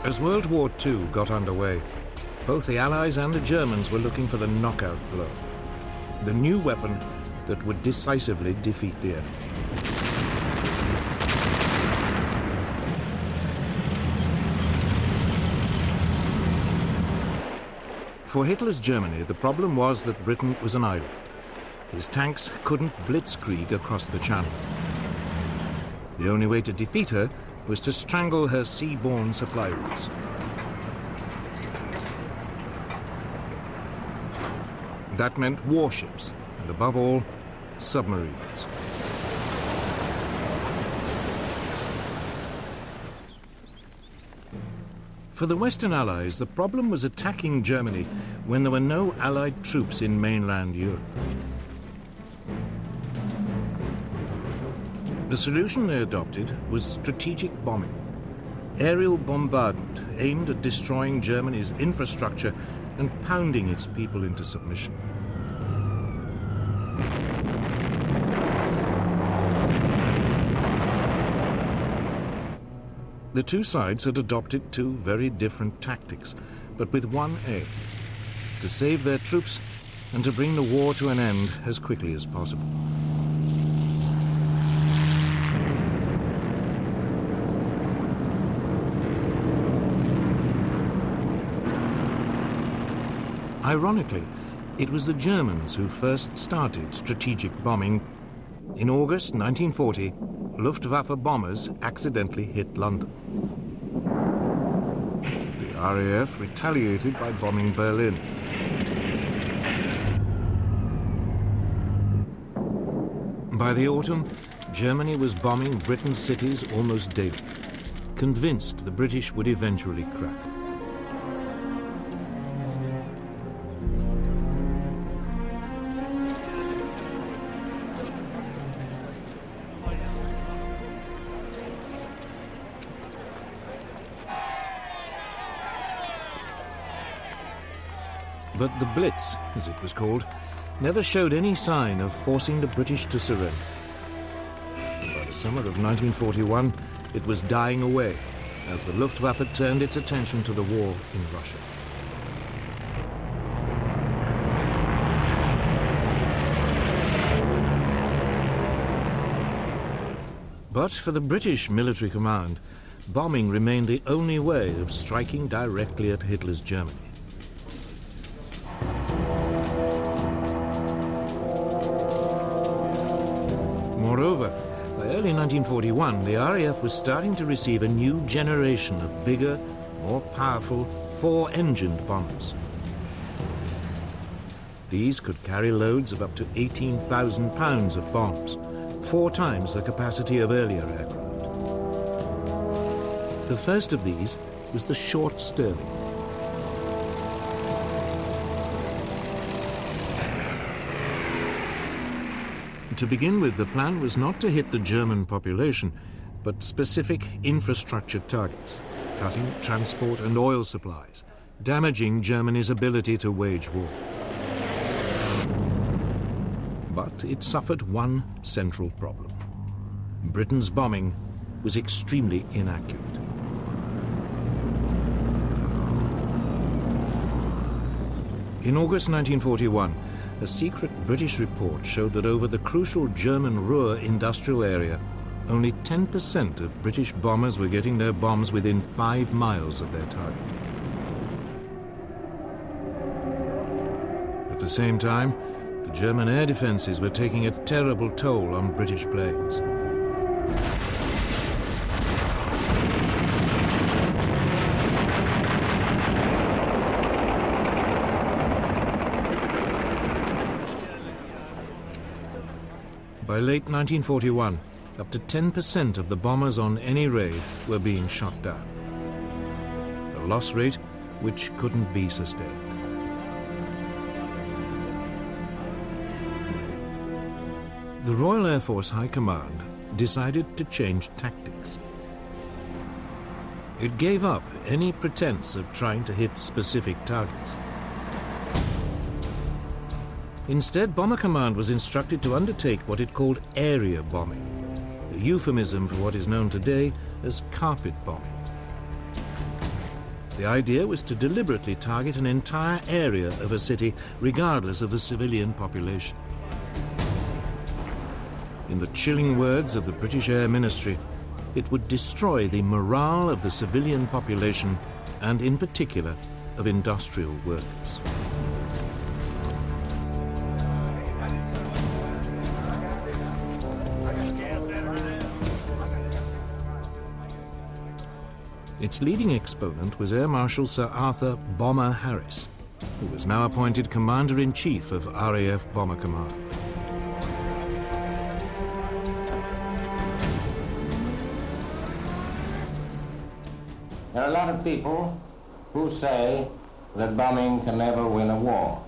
As World War II got underway, both the Allies and the Germans were looking for the knockout blow, the new weapon that would decisively defeat the enemy. For Hitler's Germany, the problem was that Britain was an island. His tanks couldn't blitzkrieg across the Channel. The only way to defeat her was to strangle her seaborne supply routes. That meant warships, and above all, submarines. For the Western Allies, the problem was attacking Germany when there were no Allied troops in mainland Europe. The solution they adopted was strategic bombing. Aerial bombardment aimed at destroying Germany's infrastructure and pounding its people into submission. The two sides had adopted two very different tactics, but with one aim: to save their troops and to bring the war to an end as quickly as possible. Ironically, it was the Germans who first started strategic bombing. In August 1940, Luftwaffe bombers accidentally hit London. The RAF retaliated by bombing Berlin. By the autumn, Germany was bombing Britain's cities almost daily, convinced the British would eventually crack. But the Blitz, as it was called, never showed any sign of forcing the British to surrender. And by the summer of 1941, it was dying away as the Luftwaffe turned its attention to the war in Russia. But for the British military command, bombing remained the only way of striking directly at Hitler's Germany. Moreover, by early 1941, the RAF was starting to receive a new generation of bigger, more powerful, four-engined bombers. These could carry loads of up to 18,000 pounds of bombs, 4 times the capacity of earlier aircraft. The first of these was the Short Stirling. To begin with, the plan was not to hit the German population, but specific infrastructure targets, cutting transport and oil supplies, damaging Germany's ability to wage war. But it suffered one central problem. Britain's bombing was extremely inaccurate. In August 1941, a secret British report showed that over the crucial German Ruhr industrial area, only 10% of British bombers were getting their bombs within 5 miles of their target. At the same time, the German air defenses were taking a terrible toll on British planes. By late 1941, up to 10% of the bombers on any raid were being shot down. A loss rate which couldn't be sustained. The Royal Air Force High Command decided to change tactics. It gave up any pretense of trying to hit specific targets. Instead, Bomber Command was instructed to undertake what it called area bombing, a euphemism for what is known today as carpet bombing. The idea was to deliberately target an entire area of a city, regardless of the civilian population. In the chilling words of the British Air Ministry, it would destroy the morale of the civilian population and, in particular, of industrial workers. Its leading exponent was Air Marshal Sir Arthur Bomber Harris, who was now appointed Commander-in-Chief of RAF Bomber Command. There are a lot of people who say that bombing can never win a war.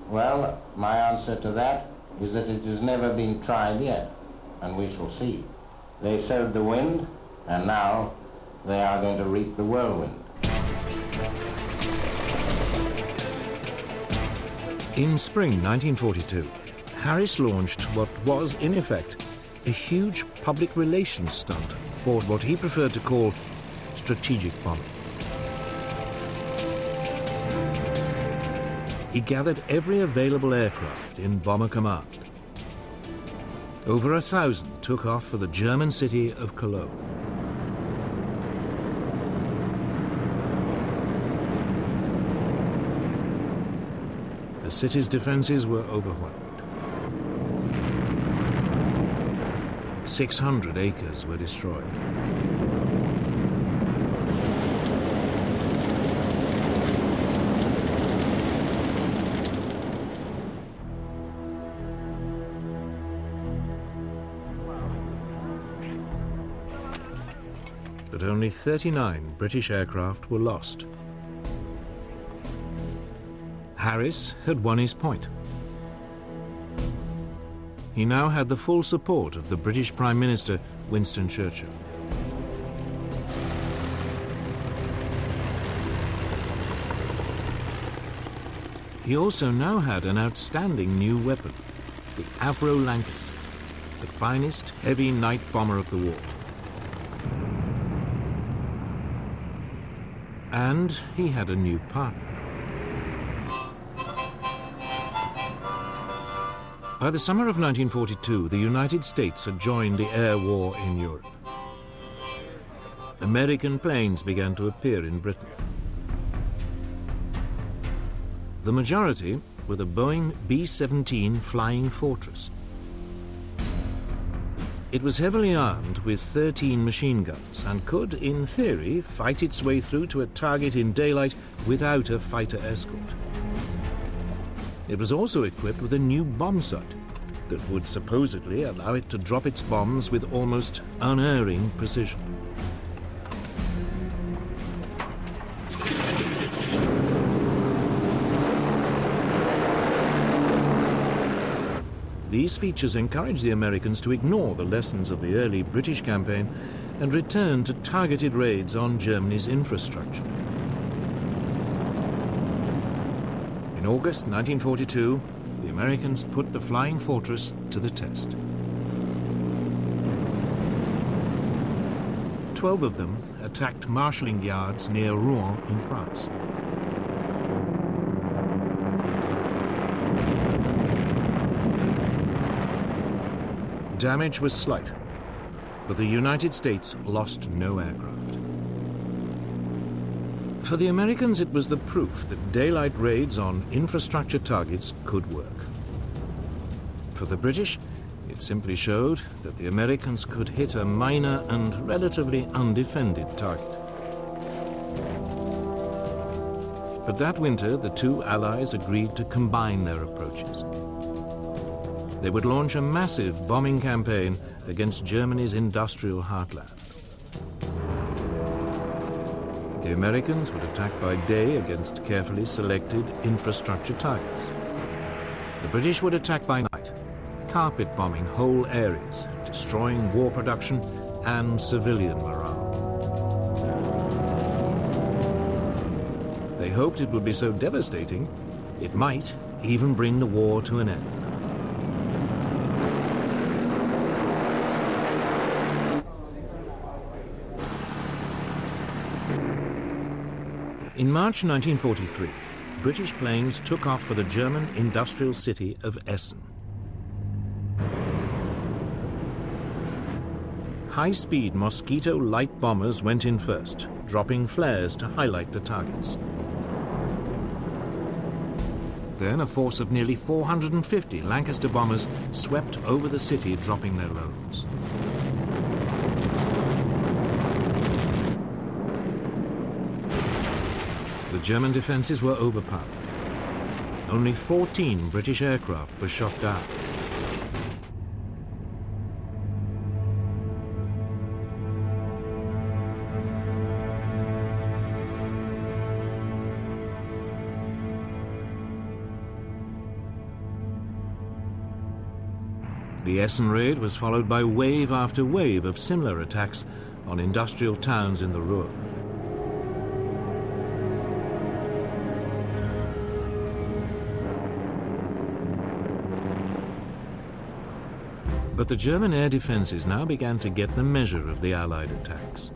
Well, my answer to that is that it has never been tried yet, and we shall see. They sowed the wind, and now they are going to reap the whirlwind. In spring 1942, Harris launched what was, in effect, a huge public relations stunt for what he preferred to call strategic bombing. He gathered every available aircraft in Bomber Command. Over 1,000 took off for the German city of Cologne. The city's defenses were overwhelmed. 600 acres were destroyed. But only 39 British aircraft were lost. Harris had won his point. He now had the full support of the British Prime Minister, Winston Churchill. He also now had an outstanding new weapon, the Avro Lancaster, the finest heavy night bomber of the war. And he had a new partner. By the summer of 1942, the United States had joined the air war in Europe. American planes began to appear in Britain. The majority were the Boeing B-17 Flying Fortress. It was heavily armed with 13 machine guns and could, in theory, fight its way through to a target in daylight without a fighter escort. It was also equipped with a new bomb sight that would supposedly allow it to drop its bombs with almost unerring precision. These features encouraged the Americans to ignore the lessons of the early British campaign and return to targeted raids on Germany's infrastructure. In August 1942, the Americans put the Flying Fortress to the test. 12 of them attacked marshalling yards near Rouen in France. Damage was slight, but the United States lost no aircraft. For the Americans, it was the proof that daylight raids on infrastructure targets could work. For the British, it simply showed that the Americans could hit a minor and relatively undefended target. But that winter, the two allies agreed to combine their approaches. They would launch a massive bombing campaign against Germany's industrial heartland. The Americans would attack by day against carefully selected infrastructure targets. The British would attack by night, carpet bombing whole areas, destroying war production and civilian morale. They hoped it would be so devastating, it might even bring the war to an end. In March 1943, British planes took off for the German industrial city of Essen. High-speed Mosquito light bombers went in first, dropping flares to highlight the targets. Then a force of nearly 450 Lancaster bombers swept over the city, dropping their loads. The German defences were overpowered. Only 14 British aircraft were shot down. The Essen raid was followed by wave after wave of similar attacks on industrial towns in the Ruhr. But the German air defences now began to get the measure of the Allied attacks.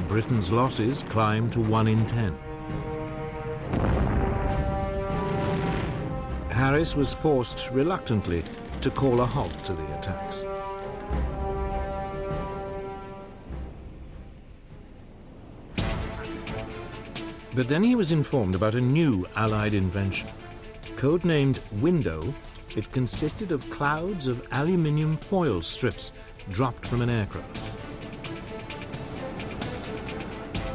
Britain's losses climbed to 1 in 10. Harris was forced reluctantly to call a halt to the attacks. But then he was informed about a new Allied invention. Codenamed Window, it consisted of clouds of aluminium foil strips dropped from an aircraft.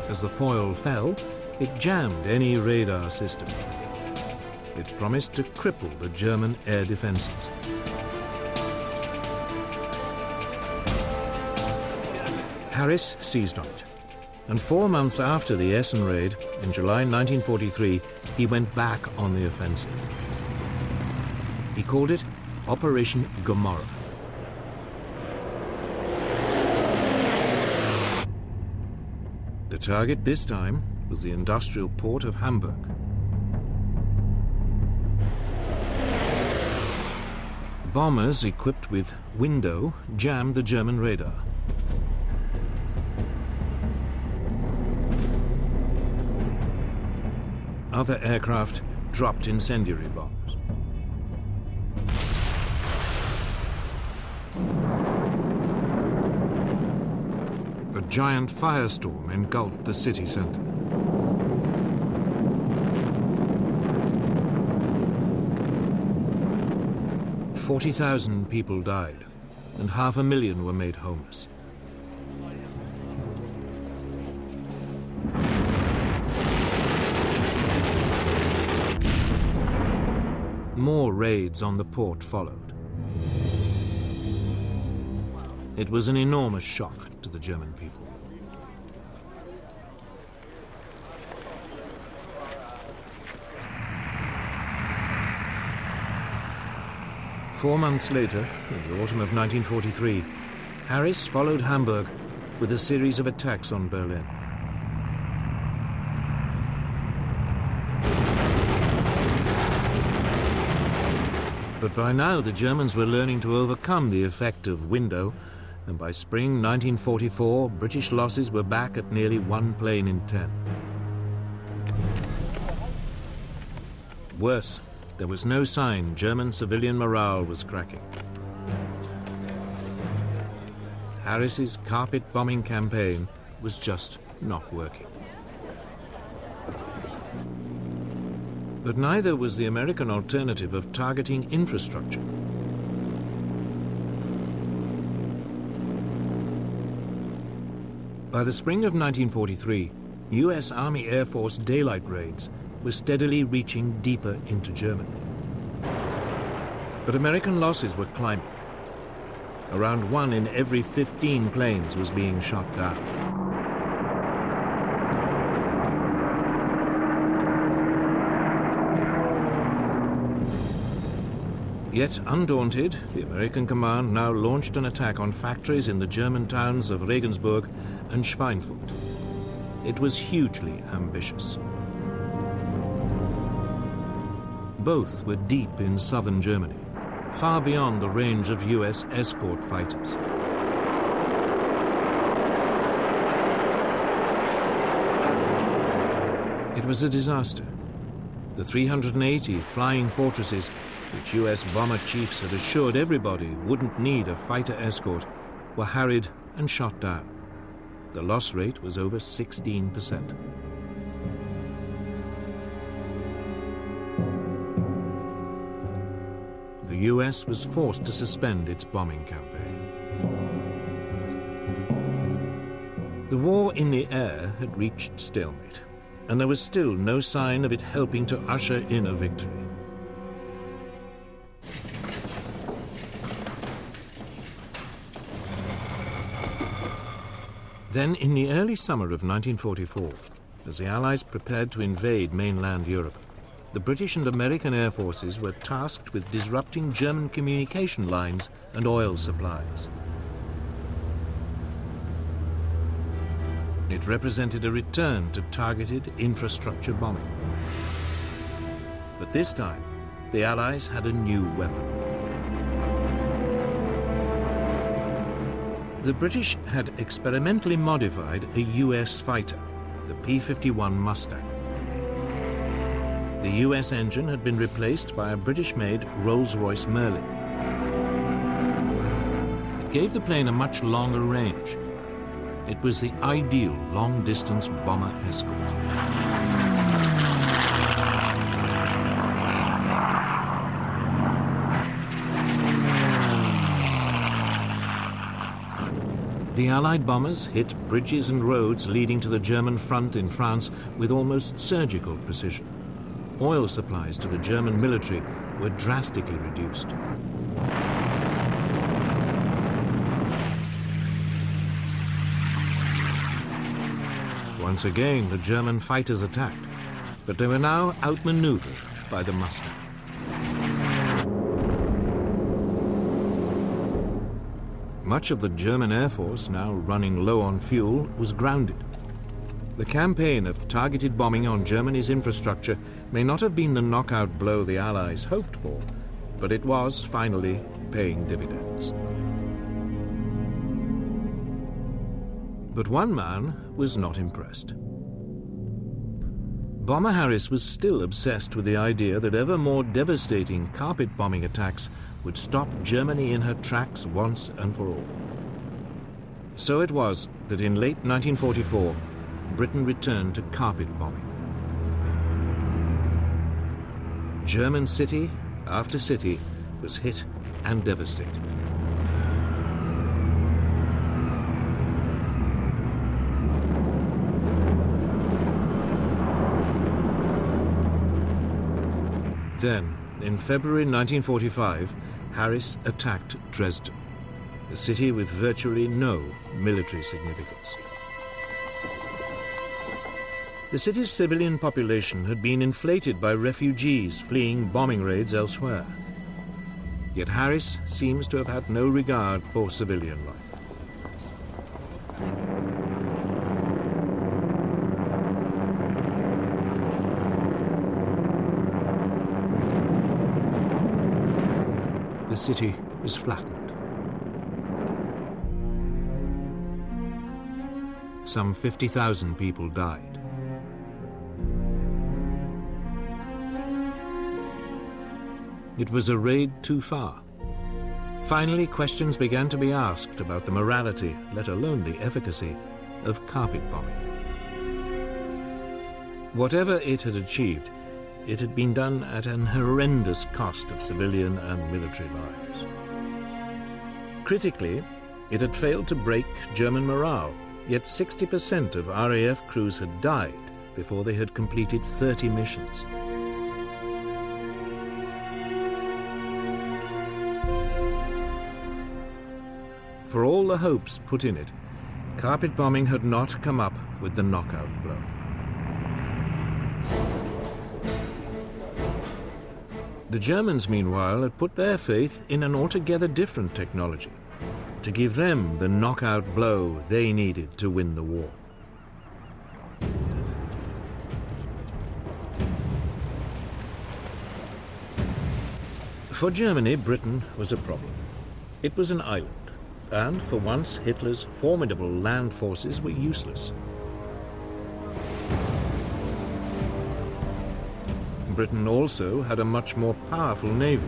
As the foil fell, it jammed any radar system. It promised to cripple the German air defences. Harris seized on it, and 4 months after the Essen raid, in July 1943, he went back on the offensive. He called it Operation Gomorrah. The target this time was the industrial port of Hamburg. Bombers equipped with Window jammed the German radar. Other aircraft dropped incendiary bombs. A giant firestorm engulfed the city centre. "40,000 people died, and 500,000 were made homeless. More raids on the port followed. It was an enormous shock to the German people. Four months later, in the autumn of 1943, Harris followed Hamburg with a series of attacks on Berlin. But by now the Germans were learning to overcome the effect of Window, and by spring 1944, British losses were back at nearly 1 plane in 10. Worse, there was no sign German civilian morale was cracking. Harris's carpet bombing campaign was just not working. But neither was the American alternative of targeting infrastructure. By the spring of 1943, US Army Air Force daylight raids were steadily reaching deeper into Germany. But American losses were climbing. Around 1 in every 15 planes was being shot down. Yet undaunted, the American command now launched an attack on factories in the German towns of Regensburg and Schweinfurt. It was hugely ambitious. Both were deep in southern Germany, far beyond the range of US escort fighters. It was a disaster. The 380 flying fortresses, which US bomber chiefs had assured everybody wouldn't need a fighter escort, were harried and shot down. The loss rate was over 16%. The US was forced to suspend its bombing campaign. The war in the air had reached stalemate, and there was still no sign of it helping to usher in a victory. Then, in the early summer of 1944, as the Allies prepared to invade mainland Europe, the British and American air forces were tasked with disrupting German communication lines and oil supplies. It represented a return to targeted infrastructure bombing. But this time, the Allies had a new weapon. The British had experimentally modified a US fighter, the P-51 Mustang. The US engine had been replaced by a British-made Rolls-Royce Merlin. It gave the plane a much longer range. It was the ideal long-distance bomber escort. The Allied bombers hit bridges and roads leading to the German front in France with almost surgical precision. Oil supplies to the German military were drastically reduced. Once again, the German fighters attacked, but they were now outmaneuvered by the Mustang. Much of the German Air Force, now running low on fuel, was grounded. The campaign of targeted bombing on Germany's infrastructure may not have been the knockout blow the Allies hoped for, but it was finally paying dividends. But one man was not impressed. Bomber Harris was still obsessed with the idea that ever more devastating carpet bombing attacks would stop Germany in her tracks once and for all. So it was that in late 1944, Britain returned to carpet bombing. German city after city was hit and devastated. Then, in February 1945, Harris attacked Dresden, a city with virtually no military significance. The city's civilian population had been inflated by refugees fleeing bombing raids elsewhere. Yet Harris seems to have had no regard for civilian life. The city was flattened. Some 50,000 people died. It was a raid too far. Finally, questions began to be asked about the morality, let alone the efficacy, of carpet bombing. Whatever it had achieved, it had been done at an horrendous cost of civilian and military lives. Critically, it had failed to break German morale, yet 60% of RAF crews had died before they had completed 30 missions. For all the hopes put in it, carpet bombing had not come up with the knockout blow. The Germans, meanwhile, had put their faith in an altogether different technology to give them the knockout blow they needed to win the war. For Germany, Britain was a problem. It was an island, and for once Hitler's formidable land forces were useless. Britain also had a much more powerful navy.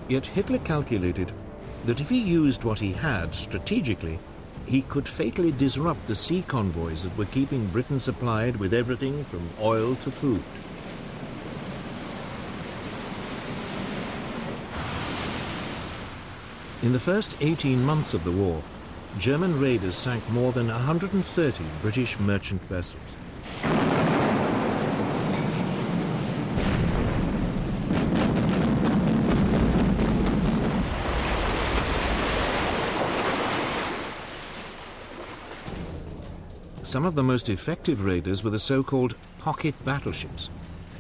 Yet Hitler calculated that if he used what he had strategically, he could fatally disrupt the sea convoys that were keeping Britain supplied with everything from oil to food. In the first 18 months of the war, German raiders sank more than 130 British merchant vessels. Some of the most effective raiders were the so-called pocket battleships,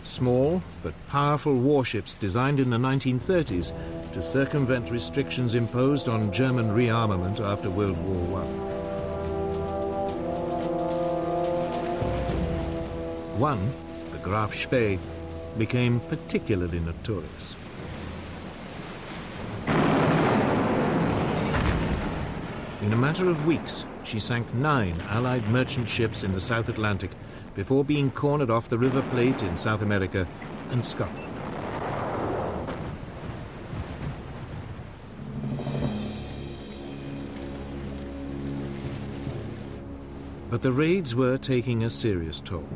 small but powerful warships designed in the 1930s to circumvent restrictions imposed on German rearmament after World War I. One, the Graf Spee, became particularly notorious. In a matter of weeks, she sank 9 Allied merchant ships in the South Atlantic before being cornered off the River Plate in South America and Scotland. But the raids were taking a serious toll.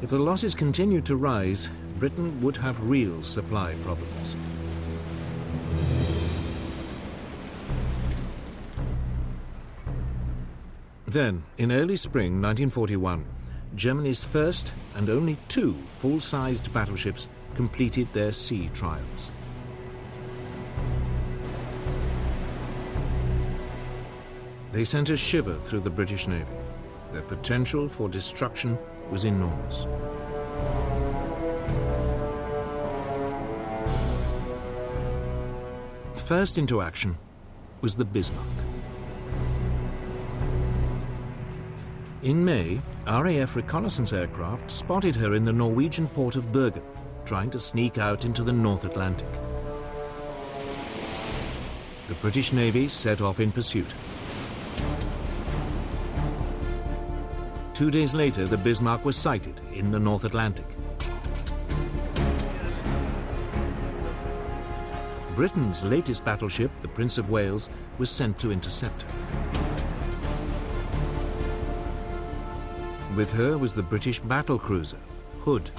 If the losses continued to rise, Britain would have real supply problems. Then, in early spring 1941, Germany's first and only 2 full-sized battleships completed their sea trials. They sent a shiver through the British Navy. Their potential for destruction was enormous. First into action was the Bismarck. In May, RAF reconnaissance aircraft spotted her in the Norwegian port of Bergen, trying to sneak out into the North Atlantic. The British Navy set off in pursuit. 2 days later, the Bismarck was sighted in the North Atlantic. Britain's latest battleship, the Prince of Wales, was sent to intercept her. With her was the British battlecruiser, Hood.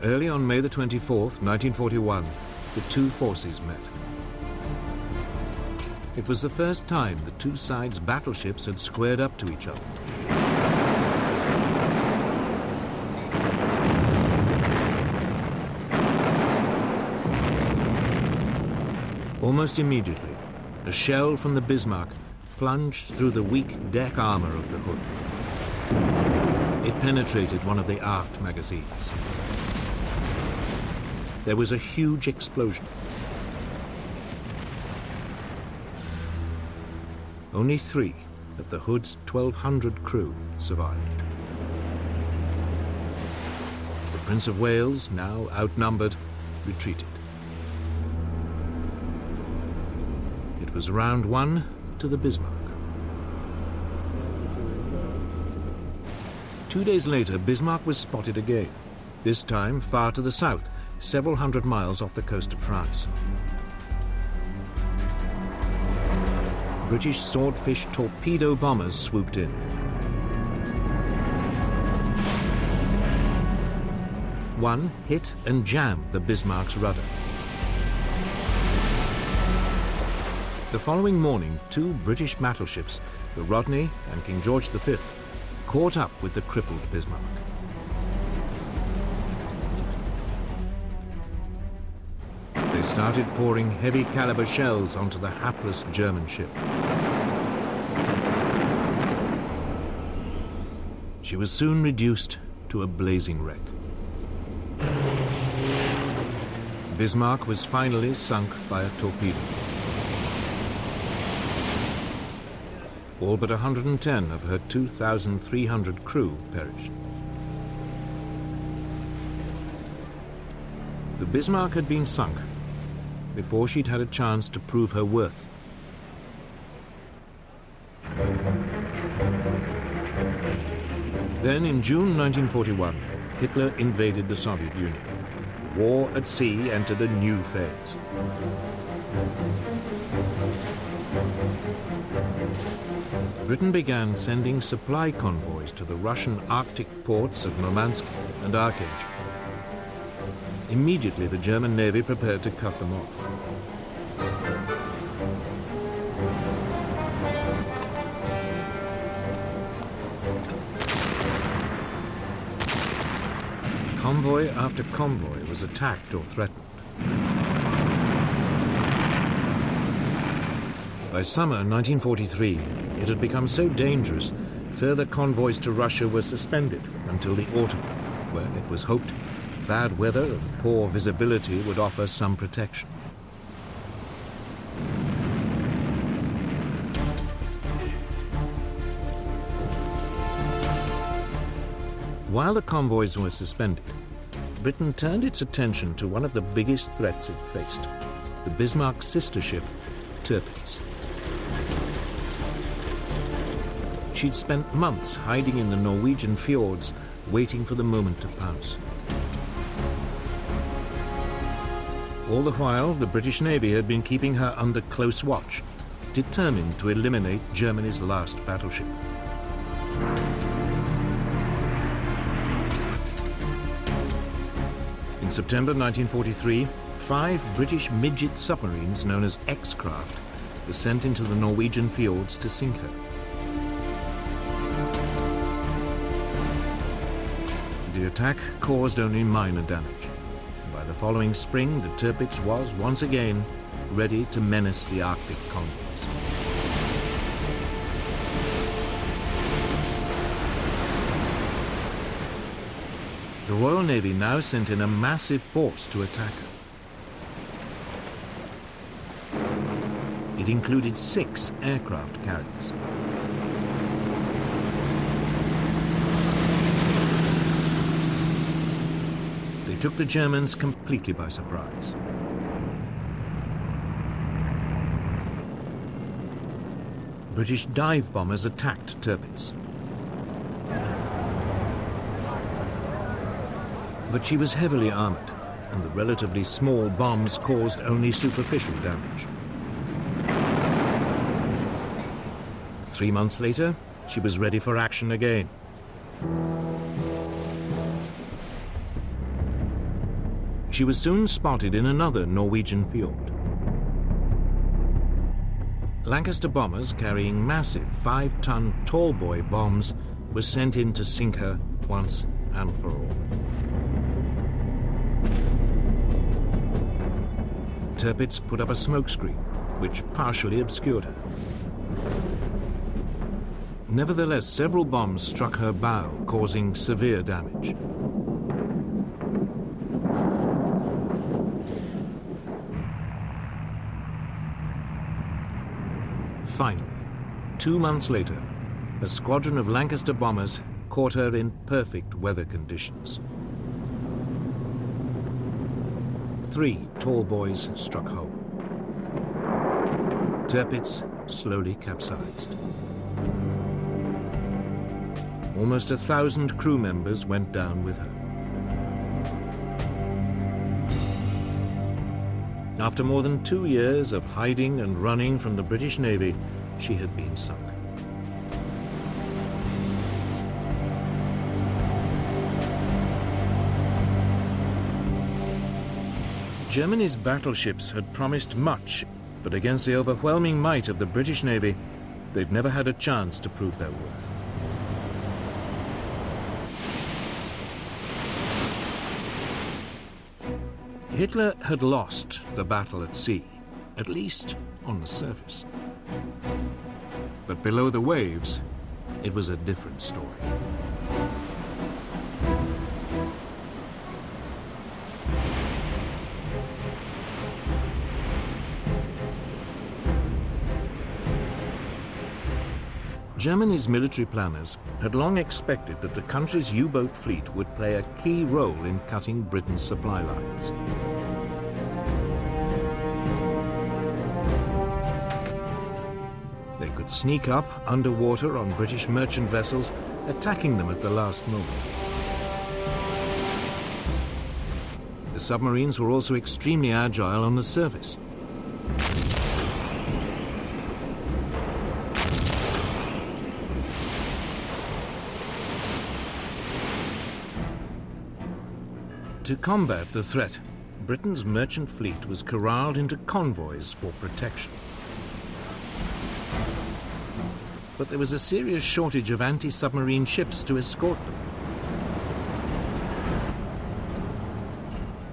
Early on May the 24th, 1941, the 2 forces met. It was the first time the 2 sides' battleships had squared up to each other. Almost immediately, a shell from the Bismarck plunged through the weak deck armor of the Hood. It penetrated one of the aft magazines. There was a huge explosion. Only 3 of the Hood's 1,200 crew survived. The Prince of Wales, now outnumbered, retreated. It was round 1 to the Bismarck. 2 days later, Bismarck was spotted again, this time far to the south, several hundred miles off the coast of France. British Swordfish torpedo bombers swooped in. One hit and jammed the Bismarck's rudder. The following morning, 2 British battleships, the Rodney and King George V, caught up with the crippled Bismarck. They started pouring heavy caliber shells onto the hapless German ship. She was soon reduced to a blazing wreck. Bismarck was finally sunk by a torpedo. All but 110 of her 2,300 crew perished. The Bismarck had been sunk before she'd had a chance to prove her worth. Then, in June 1941, Hitler invaded the Soviet Union. The war at sea entered a new phase. Britain began sending supply convoys to the Russian Arctic ports of Murmansk and Archangel. Immediately, the German Navy prepared to cut them off. Convoy after convoy was attacked or threatened. By summer 1943, it had become so dangerous, further convoys to Russia were suspended until the autumn, when it was hoped bad weather and poor visibility would offer some protection. While the convoys were suspended, Britain turned its attention to one of the biggest threats it faced, the Bismarck's sister ship, Tirpitz. She'd spent months hiding in the Norwegian fjords, waiting for the moment to pounce. All the while, the British Navy had been keeping her under close watch, determined to eliminate Germany's last battleship. In September 1943, 5 British midget submarines known as X-craft were sent into the Norwegian fjords to sink her. The attack caused only minor damage. By the following spring, the Tirpitz was once again ready to menace the Arctic convoys. The Royal Navy now sent in a massive force to attack her. It included 6 aircraft carriers. They took the Germans completely by surprise. British dive bombers attacked Tirpitz. But she was heavily armored, and the relatively small bombs caused only superficial damage. 3 months later, she was ready for action again. She was soon spotted in another Norwegian fjord. Lancaster bombers carrying massive 5-ton tall-boy bombs were sent in to sink her once and for all. Tirpitz put up a smokescreen, which partially obscured her. Nevertheless, several bombs struck her bow, causing severe damage. Finally, 2 months later, a squadron of Lancaster bombers caught her in perfect weather conditions. 3 tall boys struck home. Tirpitz slowly capsized. Almost 1,000 crew members went down with her. After more than 2 years of hiding and running from the British Navy, she had been sunk. Germany's battleships had promised much, but against the overwhelming might of the British Navy, they'd never had a chance to prove their worth. Hitler had lost the battle at sea, at least on the surface. But below the waves, it was a different story. Germany's military planners had long expected that the country's U-boat fleet would play a key role in cutting Britain's supply lines. They could sneak up underwater on British merchant vessels, attacking them at the last moment. The submarines were also extremely agile on the surface. To combat the threat, Britain's merchant fleet was corralled into convoys for protection. But there was a serious shortage of anti-submarine ships to escort them.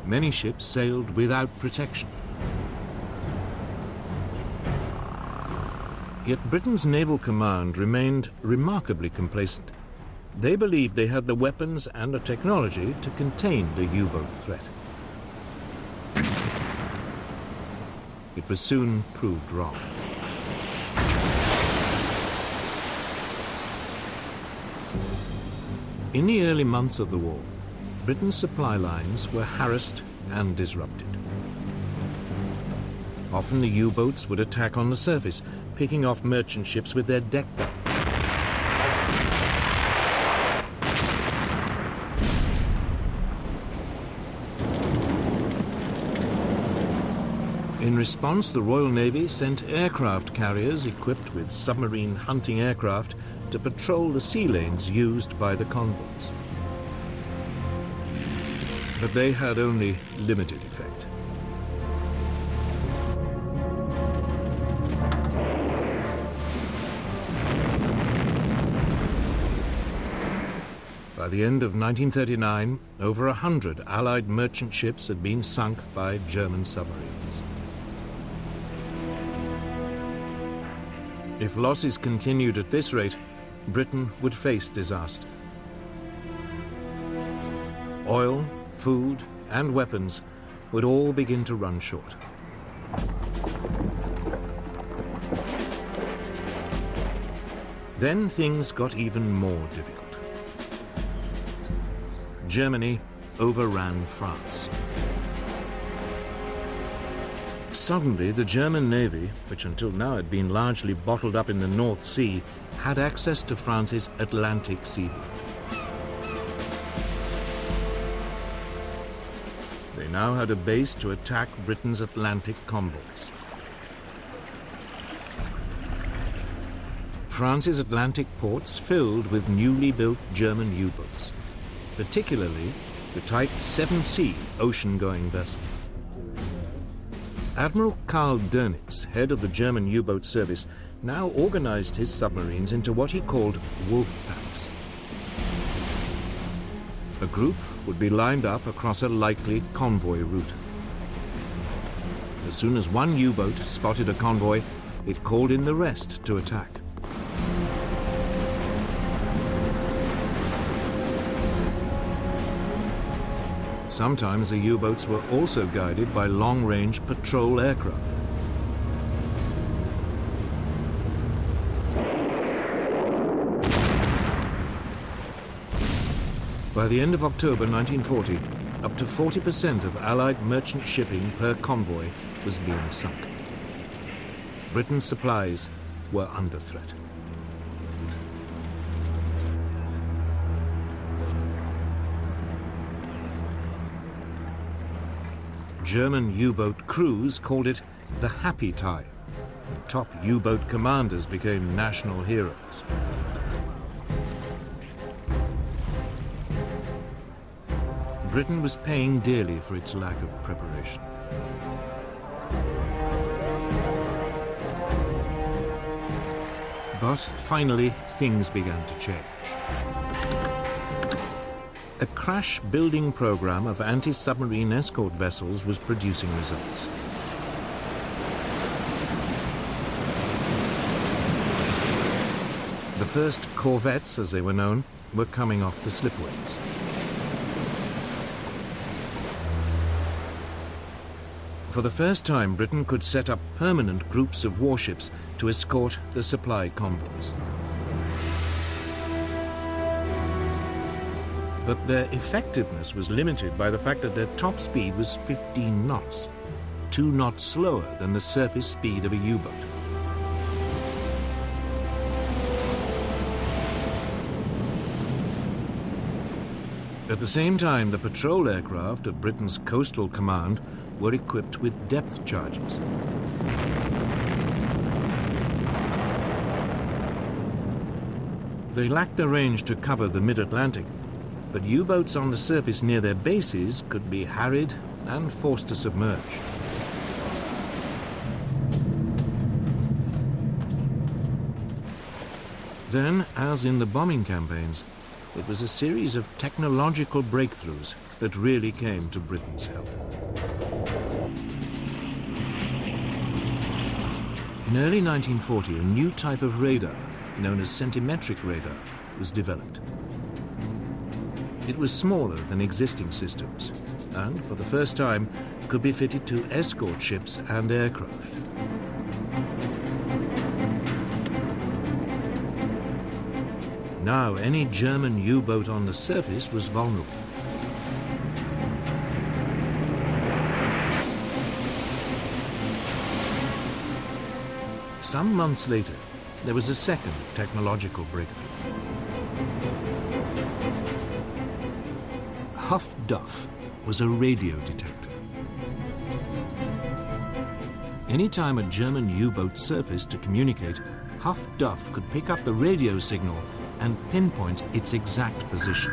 Many ships sailed without protection. Yet Britain's naval command remained remarkably complacent. They believed they had the weapons and the technology to contain the U-boat threat. It was soon proved wrong. In the early months of the war, Britain's supply lines were harassed and disrupted. Often the U-boats would attack on the surface, picking off merchant ships with their deck guns. In response, the Royal Navy sent aircraft carriers equipped with submarine hunting aircraft to patrol the sea lanes used by the convoys. But they had only limited effect. By the end of 1939, over 100 Allied merchant ships had been sunk by German submarines. If losses continued at this rate, Britain would face disaster. Oil, food, and weapons would all begin to run short. Then things got even more difficult. Germany overran France. Suddenly, the German Navy, which until now had been largely bottled up in the North Sea, had access to France's Atlantic seaboard. They now had a base to attack Britain's Atlantic convoys. France's Atlantic ports filled with newly built German U-boats, particularly the Type 7C ocean-going vessel. Admiral Karl Dönitz, head of the German U-boat service, now organized his submarines into what he called wolf packs. A group would be lined up across a likely convoy route. As soon as one U-boat spotted a convoy, it called in the rest to attack. Sometimes the U-boats were also guided by long-range patrol aircraft. By the end of October 1940, up to 40% of Allied merchant shipping per convoy was being sunk. Britain's supplies were under threat. German U-boat crews called it the Happy Time, and top U-boat commanders became national heroes. Britain was paying dearly for its lack of preparation. But finally, things began to change. A crash-building program of anti-submarine escort vessels was producing results. The first corvettes, as they were known, were coming off the slipways. For the first time, Britain could set up permanent groups of warships to escort the supply convoys. But their effectiveness was limited by the fact that their top speed was 15 knots, 2 knots slower than the surface speed of a U-boat. At the same time, the patrol aircraft of Britain's Coastal Command were equipped with depth charges. They lacked the range to cover the mid-Atlantic, but U-boats on the surface near their bases could be harried and forced to submerge. Then, as in the bombing campaigns, it was a series of technological breakthroughs that really came to Britain's help. In early 1940, a new type of radar, known as centimetric radar, was developed. It was smaller than existing systems, and for the first time could be fitted to escort ships and aircraft. Now, any German U-boat on the surface was vulnerable. Some months later, there was a second technological breakthrough. Huff Duff was a radio detector. Anytime a German U-boat surfaced to communicate, Huff Duff could pick up the radio signal and pinpoint its exact position.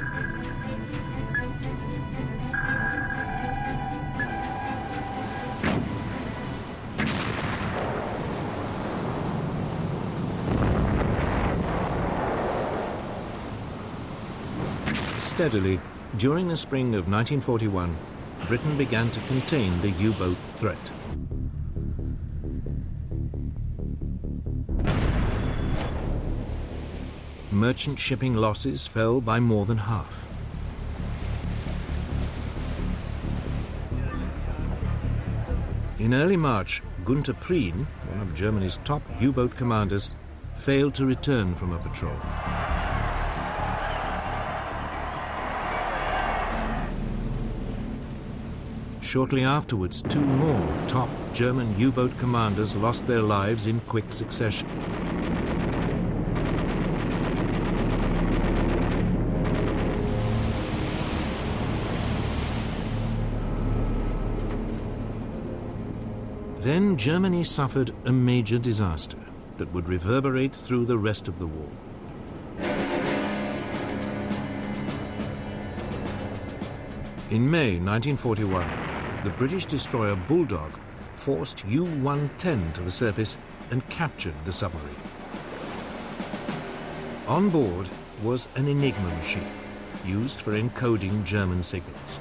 Steadily, during the spring of 1941, Britain began to contain the U-boat threat. Merchant shipping losses fell by more than half. In early March, Gunther Prien, one of Germany's top U-boat commanders, failed to return from a patrol. Shortly afterwards, 2 more top German U-boat commanders lost their lives in quick succession. Then Germany suffered a major disaster that would reverberate through the rest of the war. In May 1941, the British destroyer Bulldog forced U-110 to the surface and captured the submarine. On board was an Enigma machine used for encoding German signals.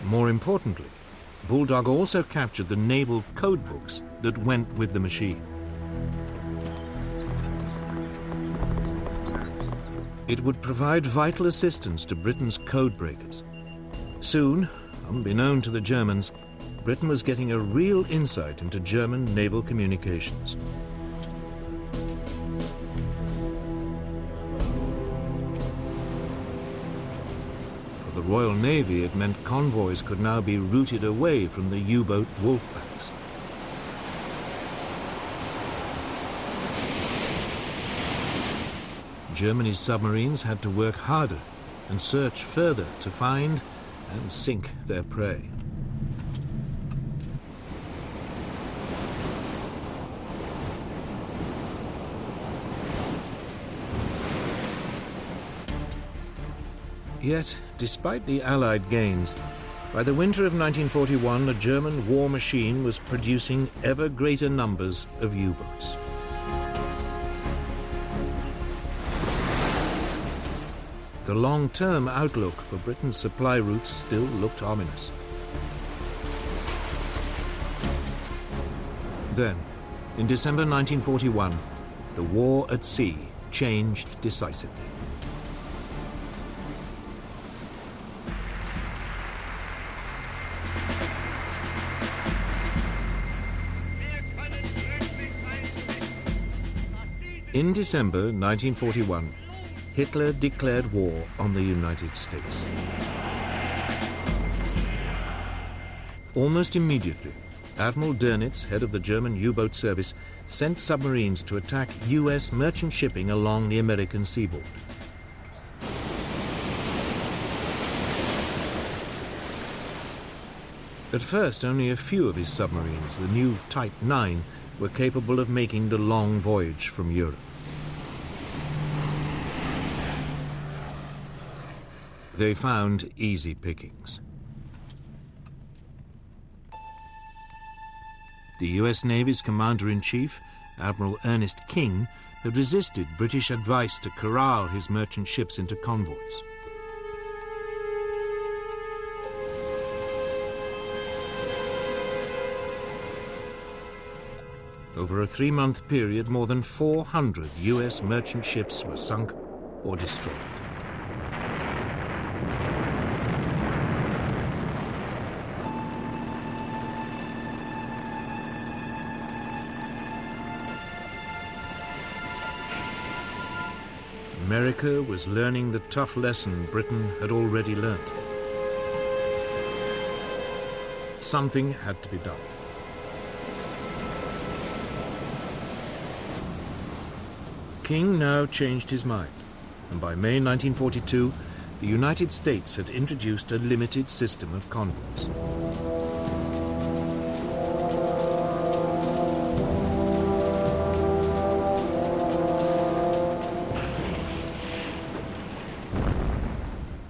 More importantly, Bulldog also captured the naval code books that went with the machine. It would provide vital assistance to Britain's code breakers. Soon, unbeknown to the Germans, Britain was getting a real insight into German naval communications. For the Royal Navy, it meant convoys could now be routed away from the U-boat wolfpacks. Germany's submarines had to work harder and search further to find and sink their prey. Yet, despite the Allied gains, by the winter of 1941, the German war machine was producing ever greater numbers of U-boats. The long-term outlook for Britain's supply routes still looked ominous. Then, in December 1941, the war at sea changed decisively. In December 1941, Hitler declared war on the United States. Almost immediately, Admiral Dönitz, head of the German U-boat service, sent submarines to attack US merchant shipping along the American seaboard. At first, only a few of his submarines, the new Type 9, were capable of making the long voyage from Europe. They found easy pickings. The US Navy's Commander-in-Chief, Admiral Ernest King, had resisted British advice to corral his merchant ships into convoys. Over a 3-month period, more than 400 US merchant ships were sunk or destroyed. America was learning the tough lesson Britain had already learnt. Something had to be done. King now changed his mind, and by May 1942, the United States had introduced a limited system of convoys.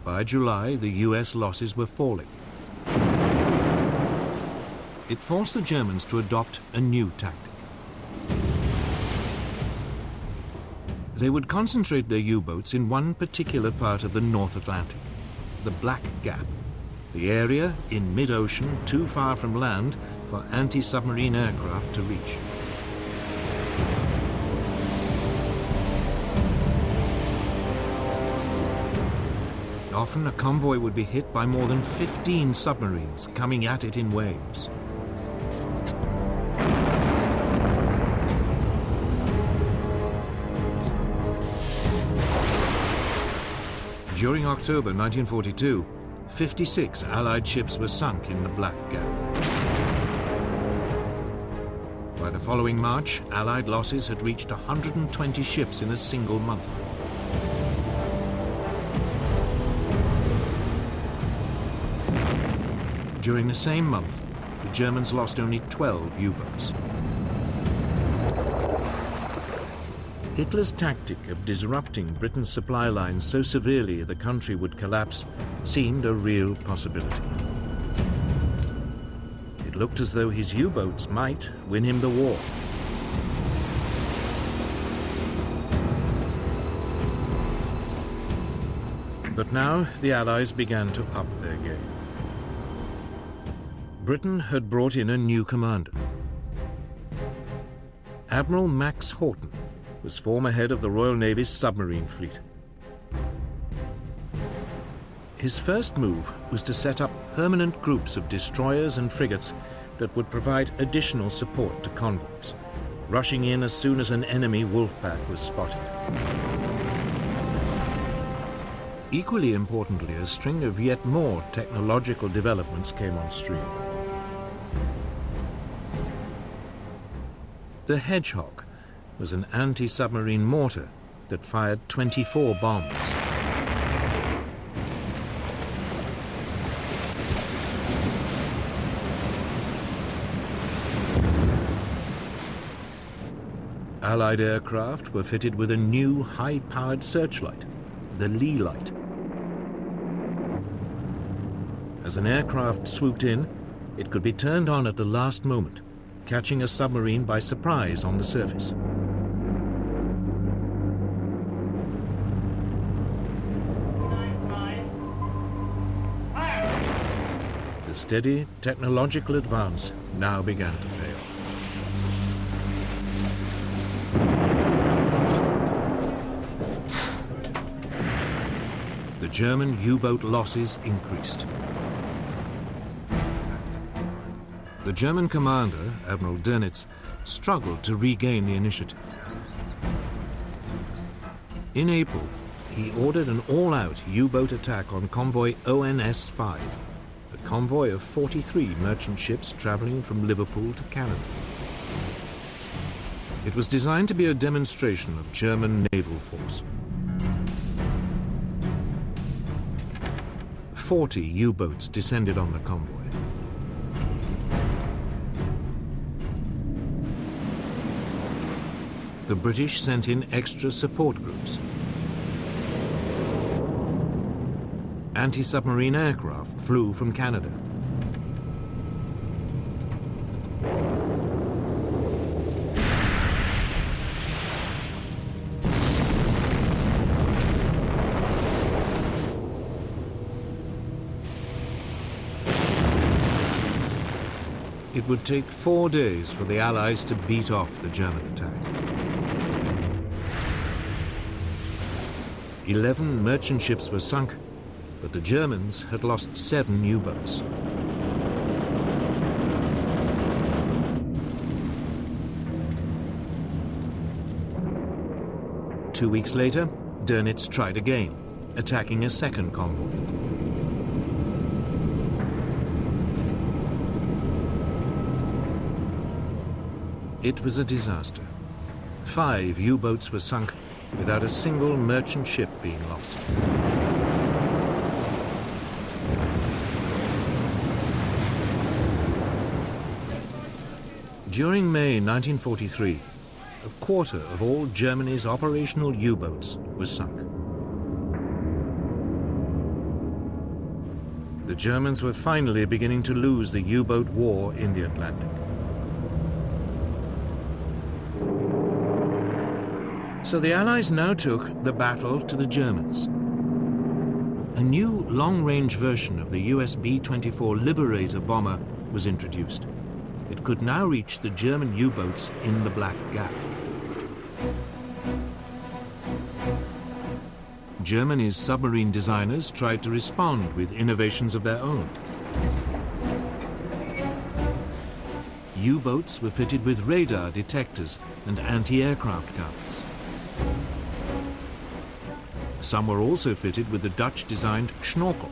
By July, the US losses were falling. It forced the Germans to adopt a new tactic. They would concentrate their U-boats in one particular part of the North Atlantic, the Black Gap, the area in mid-ocean too far from land for anti-submarine aircraft to reach. Often a convoy would be hit by more than 15 submarines coming at it in waves. During October 1942, 56 Allied ships were sunk in the Black Gap. By the following March, Allied losses had reached 120 ships in a single month. During the same month, the Germans lost only 12 U-boats. Hitler's tactic of disrupting Britain's supply lines so severely the country would collapse seemed a real possibility. It looked as though his U-boats might win him the war. But now the Allies began to up their game. Britain had brought in a new commander. Admiral Max Horton was former head of the Royal Navy's submarine fleet. His first move was to set up permanent groups of destroyers and frigates that would provide additional support to convoys, rushing in as soon as an enemy wolf pack was spotted. Equally importantly, a string of yet more technological developments came on stream. The Hedgehog was an anti-submarine mortar that fired 24 bombs. Allied aircraft were fitted with a new high-powered searchlight, the Lee light. As an aircraft swooped in, it could be turned on at the last moment, catching a submarine by surprise on the surface. The steady technological advance now began to pay off. The German U-boat losses increased. The German commander, Admiral Dönitz, struggled to regain the initiative. In April, he ordered an all-out U-boat attack on convoy ONS-5, a convoy of 43 merchant ships traveling from Liverpool to Canada. It was designed to be a demonstration of German naval force. 40 U-boats descended on the convoy. The British sent in extra support groups. Anti-submarine aircraft flew from Canada. It would take 4 days for the Allies to beat off the German attack. 11 merchant ships were sunk, but the Germans had lost 7 U-boats. Two weeks later, Dönitz tried again, attacking a second convoy. It was a disaster. 5 U-boats were sunk without a single merchant ship being lost. During May 1943, a quarter of all Germany's operational U-boats was sunk. The Germans were finally beginning to lose the U-boat war in the Atlantic. So the Allies now took the battle to the Germans. A new long-range version of the US B-24 Liberator bomber was introduced. It could now reach the German U-boats in the Black Gap. Germany's submarine designers tried to respond with innovations of their own. U-boats were fitted with radar detectors and anti-aircraft guns. Some were also fitted with the Dutch-designed schnorkel,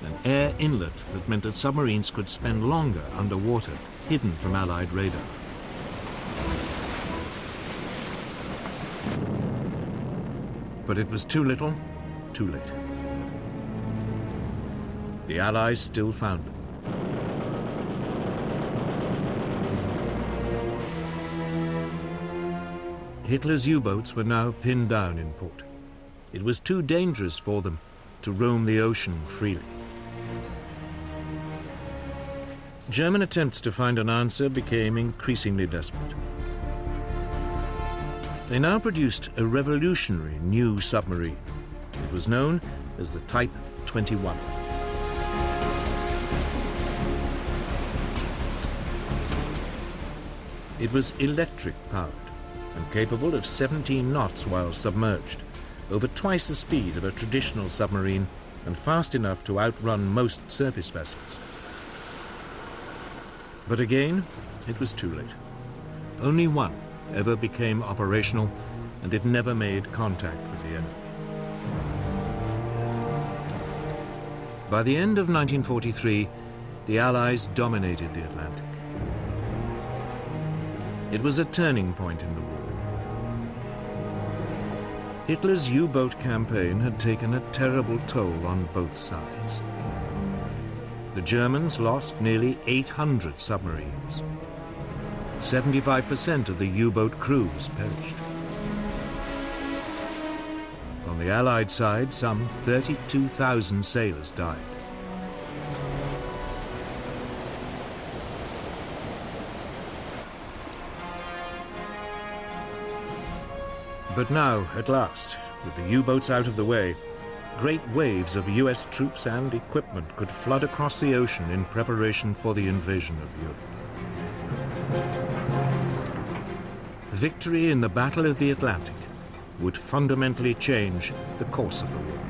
an air inlet that meant that submarines could spend longer underwater, hidden from Allied radar. But it was too little, too late. The Allies still found them. Hitler's U-boats were now pinned down in port. It was too dangerous for them to roam the ocean freely. German attempts to find an answer became increasingly desperate. They now produced a revolutionary new submarine. It was known as the Type 21. It was electric-powered and capable of 17 knots while submerged, over twice the speed of a traditional submarine and fast enough to outrun most surface vessels. But again, it was too late. Only one ever became operational, and it never made contact with the enemy. By the end of 1943, the Allies dominated the Atlantic. It was a turning point in the war. Hitler's U-boat campaign had taken a terrible toll on both sides. The Germans lost nearly 800 submarines. 75% of the U-boat crews perished. On the Allied side, some 32,000 sailors died. But now, at last, with the U-boats out of the way, great waves of US troops and equipment could flood across the ocean in preparation for the invasion of Europe. Victory in the Battle of the Atlantic would fundamentally change the course of the war.